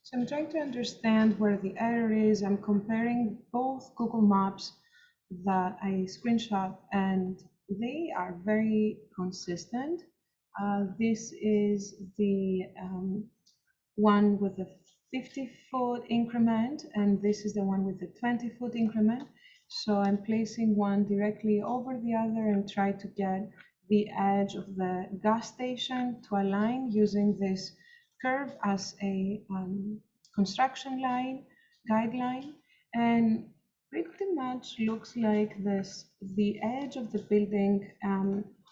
So I'm trying to understand where the error is. I'm comparing both Google Maps that I screenshot, and they are very consistent. This is the one with the 50-foot increment, and this is the one with the 20-foot increment. So I'm placing one directly over the other and try to get the edge of the gas station to align using this curve as a construction line, guideline, and pretty much looks like this. The edge of the building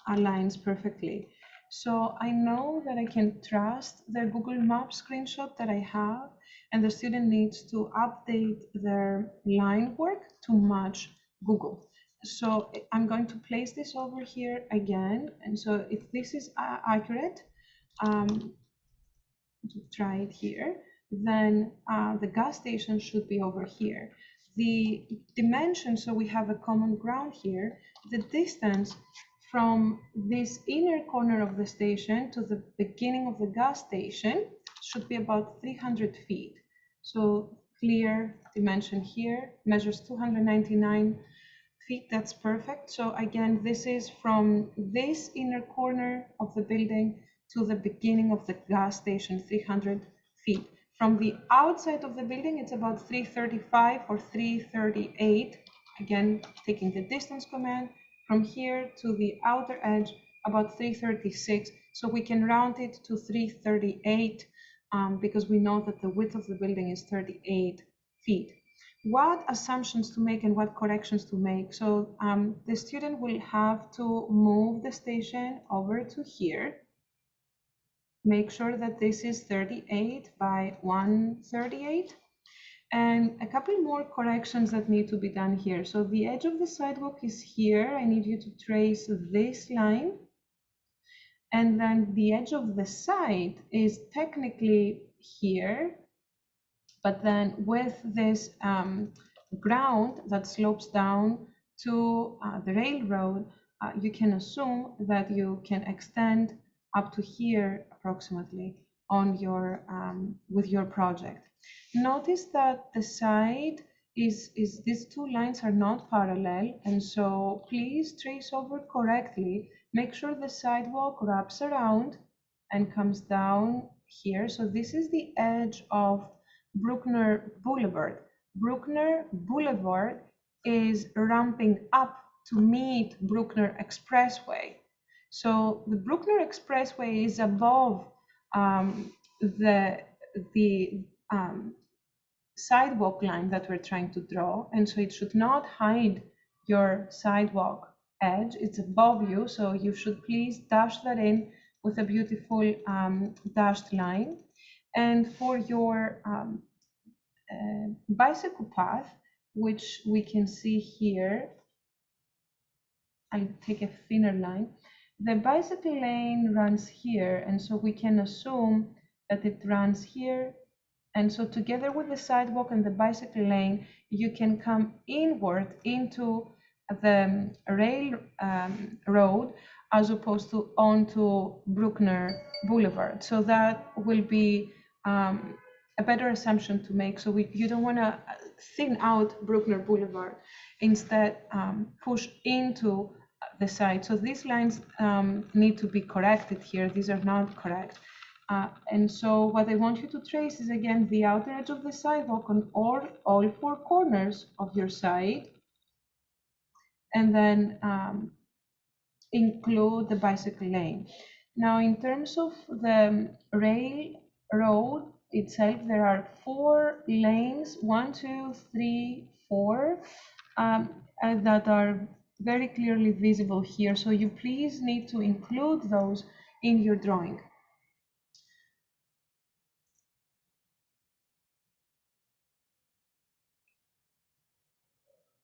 aligns perfectly. So I know that I can trust the Google Maps screenshot that I have, and the student needs to update their line work to match Google. So I'm going to place this over here again. And so if this is accurate, to try it here, then the gas station should be over here. The dimension, so we have a common ground here, the distance from this inner corner of the station to the beginning of the gas station should be about 300 feet. So clear dimension here, measures 299 feet, that's perfect. So again, this is from this inner corner of the building to the beginning of the gas station, 300 feet. From the outside of the building, it's about 335 or 338. Again, taking the distance command from here to the outer edge, about 336. So we can round it to 338 because we know that the width of the building is 38 feet. What assumptions to make and what corrections to make? So the student will have to move the station over to here. Make sure that this is 38 by 138. And a couple more corrections that need to be done here. So the edge of the sidewalk is here. I need you to trace this line. And then the edge of the side is technically here, but then with this ground that slopes down to the railroad, you can assume that you can extend up to here approximately on your with your project. Notice that the side is these two lines are not parallel, and so please trace over correctly. Make sure the sidewalk wraps around and comes down here. So this is the edge of Bruckner Boulevard. Bruckner Boulevard is ramping up to meet Bruckner Expressway. So the Bruckner Expressway is above the sidewalk line that we're trying to draw, and so it should not hide your sidewalk edge. It's above you, so you should please dash that in with a beautiful dashed line. And for your bicycle path, which we can see here, I'll take a thinner line. The bicycle lane runs here, and so we can assume that it runs here. And so together with the sidewalk and the bicycle lane, you can come inward into the rail road as opposed to onto Bruckner Boulevard. So that will be a better assumption to make. So you don't want to thin out Bruckner Boulevard, instead push into the side. So these lines need to be corrected here. These are not correct. And so what I want you to trace is, again, the outer edge of the sidewalk on all four corners of your side, and then include the bicycle lane. Now, in terms of the railroad itself, there are 4 lanes, 1, 2, 3, 4, that are very clearly visible here. So you please need to include those in your drawing.